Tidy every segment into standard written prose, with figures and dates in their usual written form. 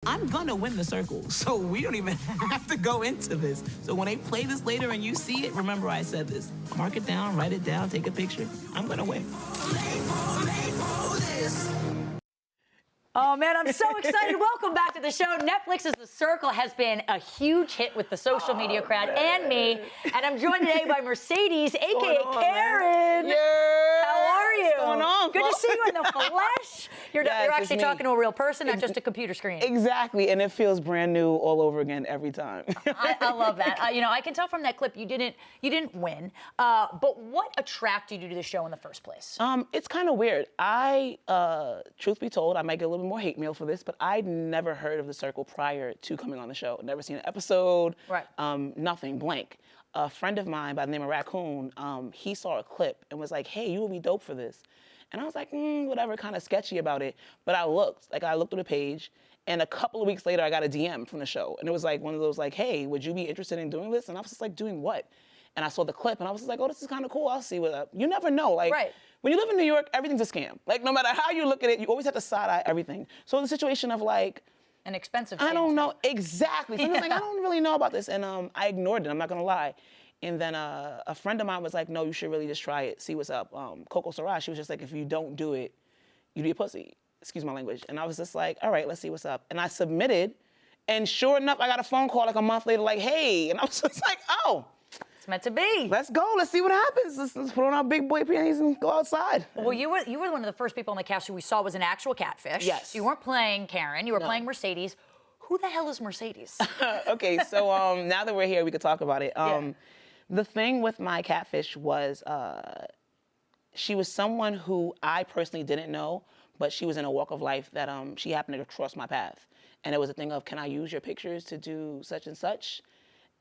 I'm gonna win the circle, so we don't even have to go into this. So when they play this later and you see it, remember I said this. Mark it down, write it down, take a picture. I'm gonna win. Oh, man, I'm so excited. Welcome back to the show. Netflix's The Circle has been a huge hit with the social media crowd and me. And I'm joined today by Mercedes, a.k.a. Karyn. Yeah. How are you? What's going on? Good to see you in the flesh. You're actually me. talking to a real person, not just a computer screen. Exactly, and it feels brand new all over again every time. I love that. I can tell from that clip you didn't win. But what attracted you to the show in the first place? It's kind of weird. Truth be told, I might get a little bit more hate mail for this, but I'd never heard of The Circle prior to coming on the show. Never seen an episode. Right. Nothing. Blank. A friend of mine by the name of Raccoon, he saw a clip and was like, "Hey, you would be dope for this." And I was like, whatever, kind of sketchy about it. But I looked through the page, and a couple of weeks later, I got a DM from the show. And it was like one of those like, "Hey, would you be interested in doing this?" And I was just like, "Doing what?" And I saw the clip, and I was just like, "Oh, this is kind of cool. I'll see what up." You never know. Like, right. When you live in New York, everything's a scam. Like, no matter how you look at it, you always have to side-eye everything. So the situation of like, an expensive I don't know. too. Exactly. So I was like, I don't really know about this. And I ignored it, I'm not gonna lie. And then a friend of mine was like, "No, you should really just try it, see what's up." Coco Sarah, she was just like, "If you don't do it, you be a pussy." Excuse my language. And I was just like, all right, let's see what's up. And I submitted, and sure enough, I got a phone call like a month later, like, "Hey." And I was just like, oh. It's meant to be. Let's go, let's see what happens. Let's put on our big boy panties and go outside. Well, you were one of the first people on the cast who we saw was an actual catfish. Yes. So you weren't playing Karyn, you were playing Mercedes. Who the hell is Mercedes? Okay, so now that we're here, we could talk about it. Yeah. The thing with my catfish was she was someone who I personally didn't know, but she was in a walk of life that she happened to cross my path. And it was a thing of, "Can I use your pictures to do such and such?"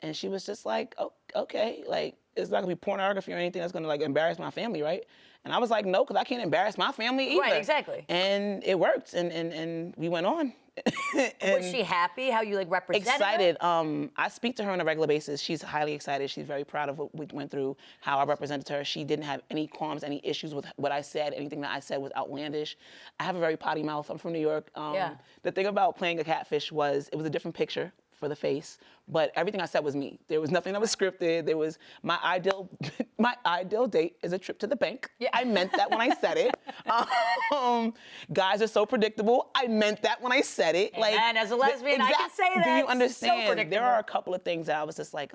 And she was just like, "Oh, okay, like, it's not gonna be pornography or anything that's gonna like embarrass my family, right?" And I was like, "No, because I can't embarrass my family either." Right, exactly. And it worked, and we went on. Was she happy how you like represented Excited. her? I speak to her on a regular basis. She's highly excited. She's very proud of what we went through, how I represented her. She didn't have any qualms, any issues with what I said. Anything that I said was outlandish. I have a very potty mouth. I'm from New York. The thing about playing a catfish was it was a different picture for the face, but everything I said was me. There was nothing that was scripted. There was my ideal date is a trip to the bank. Yeah. I meant that when I said it. Guys are so predictable. I meant that when I said it. And as a lesbian, I can say that. Do you So understand? predictable. There are a couple of things that I was just like,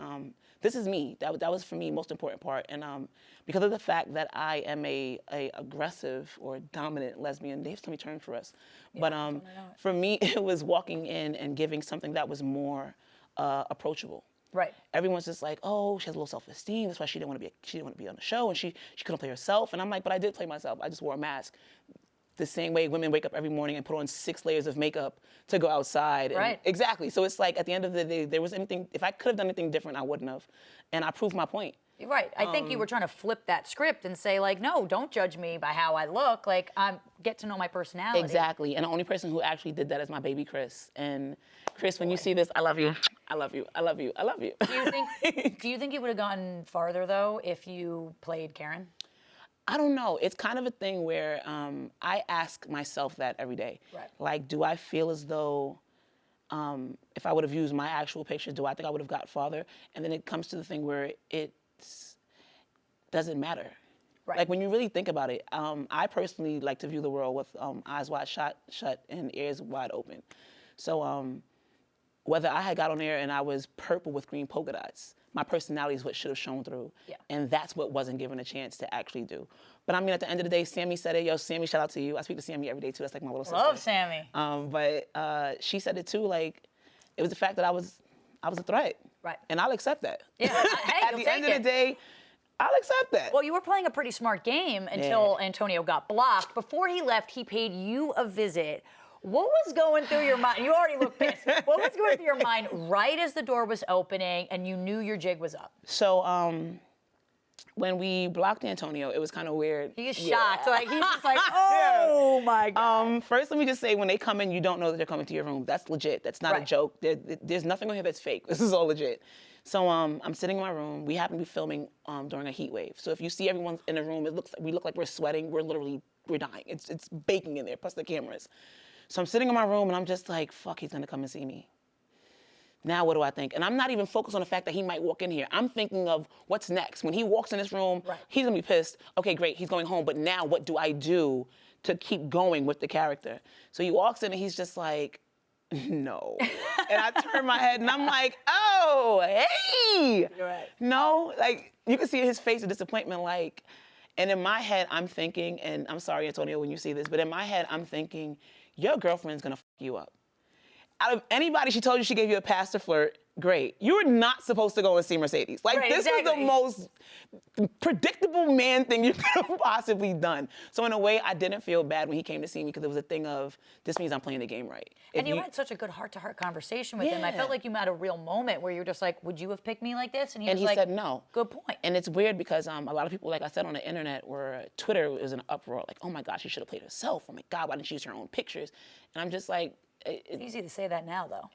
this is me. That was for me most important part. And because of the fact that I am a aggressive or dominant lesbian, they have so many terms for us. Yeah, but for me, it was walking in and giving something that was more approachable. Right. Everyone's just like, "Oh, she has a low self-esteem. That's why she didn't want to be on the show, and she couldn't play herself." And I'm like, "But I did play myself. I just wore a mask." The same way women wake up every morning and put on 6 layers of makeup to go outside. Right. Exactly. So it's like at the end of the day, if I could have done anything different, I wouldn't have. And I proved my point. Right. I think you were trying to flip that script and say, like, no, don't judge me by how I look. Like, get to know my personality. Exactly. And the only person who actually did that is my baby Chris. And Chris, when you see this, I love you. I love you. I love you. I love you. Do you think you would have gone farther, though, if you played Karyn? I don't know. It's kind of a thing where I ask myself that every day. Right. Like, do I feel as though if I would have used my actual picture, do I think I would have got farther? And then it comes to the thing where it doesn't matter. Right. Like, when you really think about it, I personally like to view the world with eyes wide shut and ears wide open. So whether I had got on there and I was purple with green polka dots, my personality is what should have shown through. Yeah. And that's what wasn't given a chance to actually do. But I mean, at the end of the day, Sammy said it. Yo, Sammy, shout out to you. I speak to Sammy every day, too. That's like my little sister. Love Sammy. But she said it, too. Like, it was the fact that I was a threat. Right. And I'll accept that. Yeah. Hey, At the end of the day, I'll accept that. Well, you were playing a pretty smart game until Antonio got blocked. Before he left, he paid you a visit. What was going through your mind? You already look pissed. What was going through your mind right as the door was opening and you knew your jig was up? So when we blocked Antonio, it was kind of weird. He's shocked. So, like, he's just like, oh, my God. First, let me just say, when they come in, you don't know that they're coming to your room. That's legit. That's not a joke. There's nothing on here that's fake. This is all legit. So I'm sitting in my room. We happen to be filming during a heat wave. So if you see everyone in the room, we look like we're sweating. We're dying. It's baking in there, plus the cameras. So I'm sitting in my room and I'm just like, fuck, he's gonna come and see me. Now what do I think? And I'm not even focused on the fact that he might walk in here. I'm thinking of what's next. When he walks in this room, he's gonna be pissed. Okay, great, he's going home. But now what do I do to keep going with the character? So he walks in and he's just like, no. And I turn my head and I'm like, oh, hey. You're right. No, like you can see his face of disappointment, like, and in my head I'm thinking, and I'm sorry, Antonio, when you see this, but in my head I'm thinking, your girlfriend's gonna fuck you up. Out of anybody, she told you she gave you a pass to flirt, great. You were not supposed to go and see Mercedes. Like, this was the most predictable man thing you could have possibly done. So in a way, I didn't feel bad when he came to see me because it was a thing of, this means I'm playing the game right. And you had such a good heart-to-heart conversation with him. I felt like you had a real moment where you were just like, would you have picked me like this? And he said no. Good point. And it's weird because a lot of people, like I said, on the internet, where Twitter was in an uproar, like, oh my God, she should have played herself. Oh my God, why didn't she use her own pictures? And I'm just like, it's easy to say that now, though.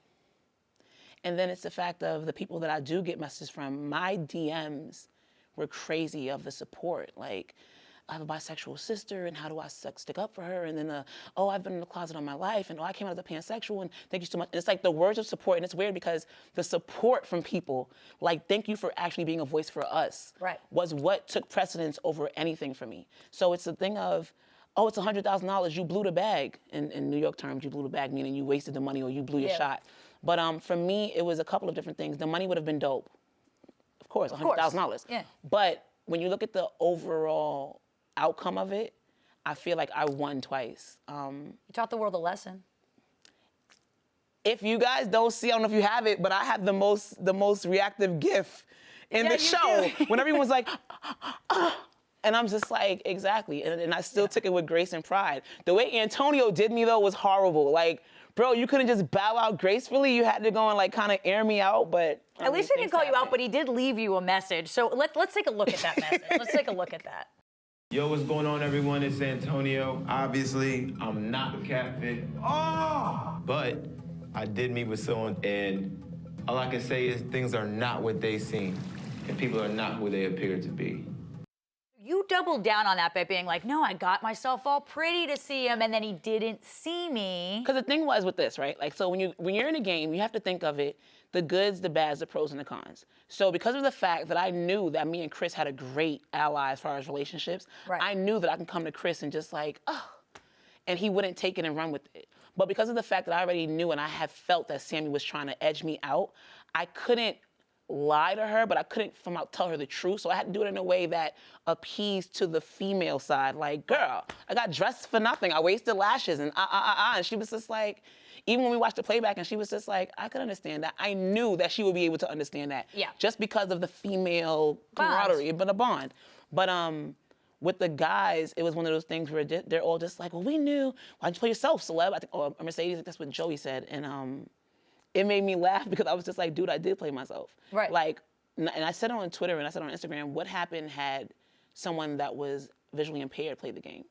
And then it's the fact of the people that I do get messages from, my DMs were crazy of the support. Like, I have a bisexual sister, and how do I stick up for her? And then, oh, I've been in the closet all my life, and oh, I came out as a pansexual, and thank you so much. And it's like the words of support, and it's weird because the support from people, like, thank you for actually being a voice for us, was what took precedence over anything for me. So it's the thing of, oh, it's $100,000, you blew the bag. In New York terms, you blew the bag, meaning you wasted the money or you blew your shot. But for me, it was a couple of different things. The money would have been dope. Of course, $100,000. Yeah. But when you look at the overall outcome of it, I feel like I won twice. You taught the world a lesson. If you guys don't see, I don't know if you have it, but I have the most reactive GIF in the show. When everyone's like, and I'm just like, exactly. And I still took it with grace and pride. The way Antonio did me, though, was horrible. Like, bro, you couldn't just bow out gracefully. You had to go and, like, kind of air me out, but... At least he didn't call you out, but he did leave you a message. So let's take a look at that message. Let's take a look at that. Yo, what's going on, everyone? It's Antonio. Obviously, I'm not a catfish. Oh! But I did meet with someone, and all I can say is things are not what they seem, and people are not who they appear to be. You doubled down on that by being like, no, I got myself all pretty to see him, and then he didn't see me. Because the thing was with this, right? Like, so when you're in a game, you have to think of it, the goods, the bads, the pros, and the cons. So because of the fact that I knew that me and Chris had a great ally as far as relationships, I knew that I can come to Chris and just like, oh, and he wouldn't take it and run with it. But because of the fact that I already knew and I had felt that Sammy was trying to edge me out, I couldn't lie to her, but I couldn't tell her the truth. So I had to do it in a way that appeased to the female side. Like, girl, I got dressed for nothing. I wasted lashes and And she was just like, even when we watched the playback, and she was just like, I could understand that. I knew that she would be able to understand that. Yeah. Just because of the female camaraderie, but a bond. But with the guys, it was one of those things where they're all just like, well, we knew. Why'd you play yourself, celeb? I think, or Mercedes, that's what Joey said. And it made me laugh because I was just like, dude, I did play myself. Right. Like, and I said it on Twitter and I said it on Instagram, what happened had someone that was visually impaired play the game?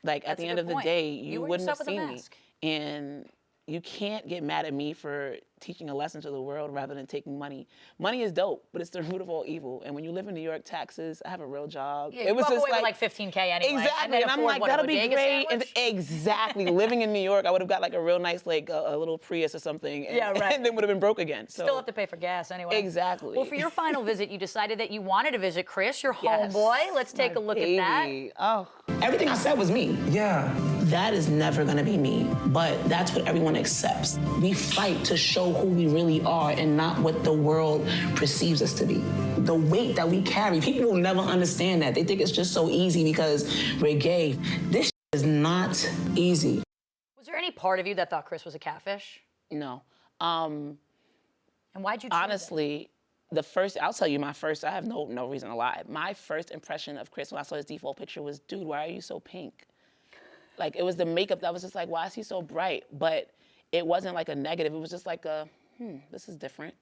Like, at the end of the day, you wouldn't have seen me. And you can't get mad at me for teaching a lesson to the world rather than taking money. Money is dope, but it's the root of all evil. And when you live in New York, taxes, I have a real job. Yeah, it was just like $15K anyway. Exactly, and I'm like, that'll be great. And exactly, living in New York, I would have got like a real nice, like a little Prius or something. And, and then would have been broke again. So. Still have to pay for gas anyway. Exactly. Well, for your final visit, you decided that you wanted to visit Chris, your homeboy. Let's take a look at that. Oh. Everything I said was me. Yeah. That is never gonna be me, but that's what everyone accepts. We fight to show who we really are and not what the world perceives us to be. The weight that we carry, people will never understand that. They think it's just so easy because we're gay. This is not easy. Was there any part of you that thought Chris was a catfish? No. And why'd you choose honestly, I'll tell you my first, I have no reason to lie. My first impression of Chris when I saw his default picture was, dude, why are you so pink? Like, it was the makeup that was just like, why is he so bright? But it wasn't like a negative. It was just like this is different.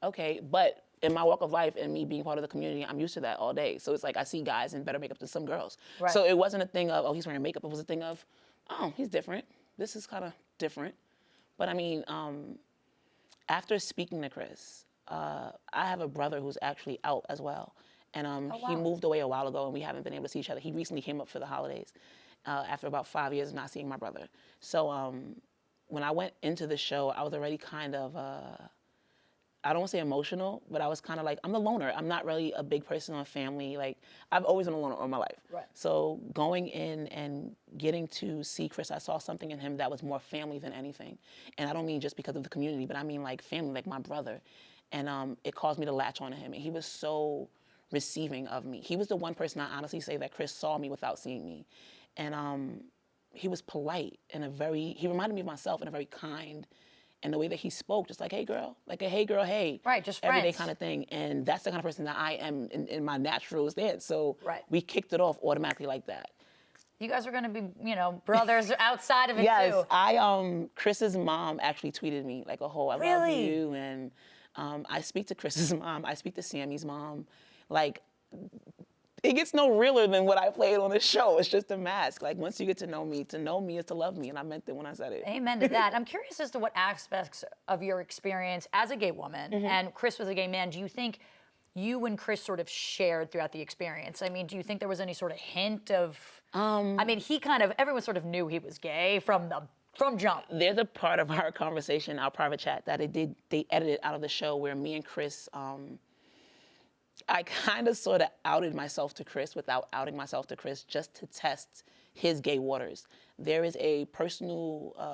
Okay, but in my walk of life and me being part of the community, I'm used to that all day. So it's like I see guys in better makeup than some girls. Right. So it wasn't a thing of, oh, he's wearing makeup. It was a thing of, oh, he's different. This is kind of different. But I mean, after speaking to Chris, I have a brother who's actually out as well. And he moved away a while ago and we haven't been able to see each other. He recently came up for the holidays. after about 5 years of not seeing my brother. So when I went into the show, I was already kind of, I don't want to say emotional, but I was kind of like, I'm the loner. I'm not really a big person on family. Like, I've always been a loner all my life. Right. So going in and getting to see Chris, I saw something in him that was more family than anything. And I don't mean just because of the community, but I mean like family, like my brother. And it caused me to latch onto him. And he was so receiving of me. He was the one person I honestly say that Chris saw me without seeing me. And he was polite and he reminded me of myself in a very kind, and the way that he spoke, just like, hey girl, like a hey girl, hey. Right, just everyday friends. kind of thing. And that's the kind of person that I am in my natural stance. So Right. we kicked it off automatically like that. You guys are going to be, brothers outside of it Yes, too. Chris's mom actually tweeted me like, oh, I love Really? you. And I speak to Chris's mom, I speak to Sammy's mom. Like, it gets no realer than what I played on this show. It's just a mask. Like, once you get to know me is to love me. And I meant it when I said it. Amen to that. I'm curious as to what aspects of your experience as a gay woman and Chris was a gay man, do you think you and Chris sort of shared throughout the experience? I mean, do you think there was any sort of hint of, everyone sort of knew he was gay from jump. There's a part of our conversation, our private chat, that they edited out of the show where me and Chris, I kind of sort of outed myself to Chris without outing myself to Chris, just to test his gay waters. There is a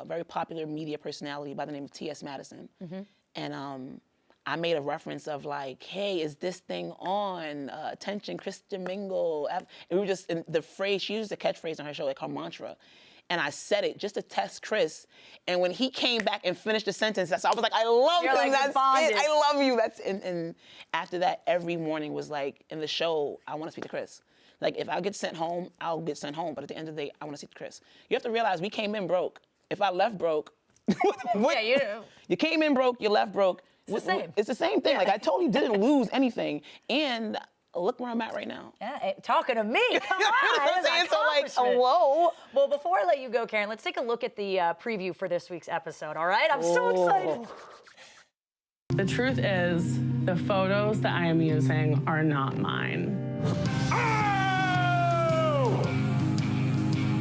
very popular media personality by the name of T.S. Madison. And I made a reference of like, hey, is this thing on? Attention, Chris Domingo. And we were just, in the phrase, she used a catchphrase on her show, like her mantra. And I said it just to test Chris. And when he came back and finished the sentence, I was like, I love You're him, like, that's bonded. it, I love you. And after that, every morning was like, in the show, I want to speak to Chris. Like, if I get sent home, I'll get sent home. But at the end of the day, I want to speak to Chris. You have to realize we came in broke. If I left broke, Yeah, you know. you came in broke, you left broke. It's the same. It's the same thing. Like, I totally didn't lose anything. And look where I'm at right now. Yeah, talking to me, come on. You know what I'm saying? So like, Accomplishment. hello. Well, before I let you go, Karyn, let's take a look at the preview for this week's episode, all right? I'm so excited. The truth is, the photos that I am using are not mine.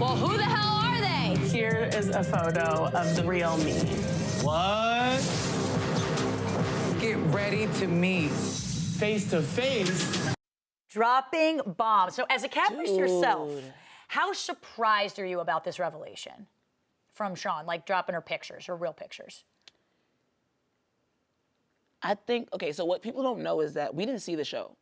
Well, who the hell are they? Here is a photo of the real me. What? Get ready to meet face to face. Dropping bombs. So as a catfish yourself, how surprised are you about this revelation from Shawn, like dropping her pictures, her real pictures? I think, okay, so what people don't know is that we didn't see the show.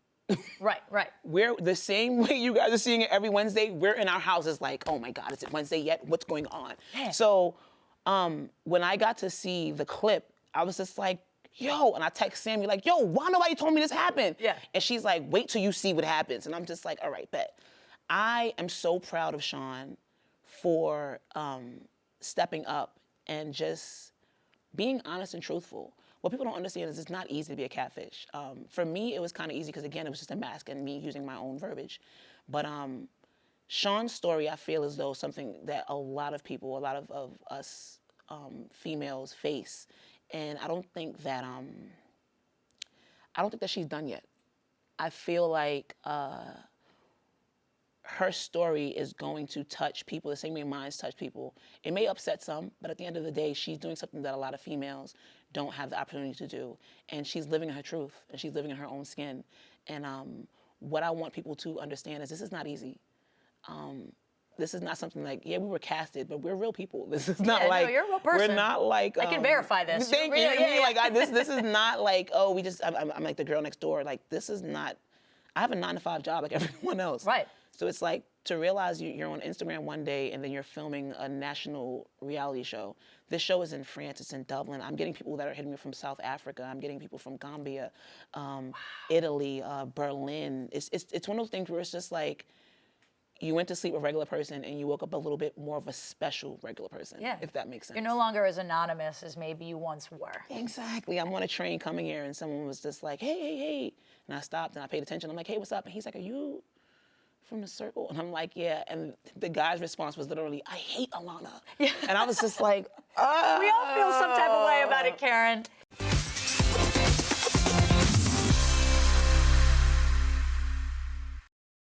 Right, right. We're the same way you guys are seeing it every Wednesday. We're in our houses like, oh my God, is it Wednesday yet? What's going on? Yeah. So when I got to see the clip, I was just like, yo, and I text Sammy like, yo, why nobody told me this happened? Yeah. And she's like, wait till you see what happens. And I'm just like, all right, bet. I am so proud of Shawn for stepping up and just being honest and truthful. What people don't understand is it's not easy to be a catfish. For me, it was kind of easy because, again, it was just a mask and me using my own verbiage. But Shawn's story, I feel as though something that a lot of people, a lot of us females face. And I don't think that she's done yet. I feel like her story is going to touch people the same way mine's touch people. It may upset some, but at the end of the day, she's doing something that a lot of females don't have the opportunity to do. And she's living in her truth, and she's living in her own skin. And what I want people to understand is this is not easy. This is not something like, yeah, we were casted, but we're real people. This is not like, no, you're a real person. we're not like. I can verify this. Thank you. Yeah. Like, this is not like, oh, I'm like the girl next door. Like, this is not, I have a 9-to-5 job like everyone else. Right. So it's like, to realize you're on Instagram one day and then you're filming a national reality show. This show is in France, it's in Dublin. I'm getting people that are hitting me from South Africa. I'm getting people from Gambia, Italy, Berlin. It's one of those things where it's just like, you went to sleep a regular person and you woke up a little bit more of a special regular person, if that makes sense. You're no longer as anonymous as maybe you once were. Exactly. I'm on a train coming here and someone was just like, hey. And I stopped and I paid attention. I'm like, hey, what's up? And he's like, are you from the circle? And I'm like, yeah. And the guy's response was literally, I hate Alana. And I was just like, We all feel some type of way about it, Karyn.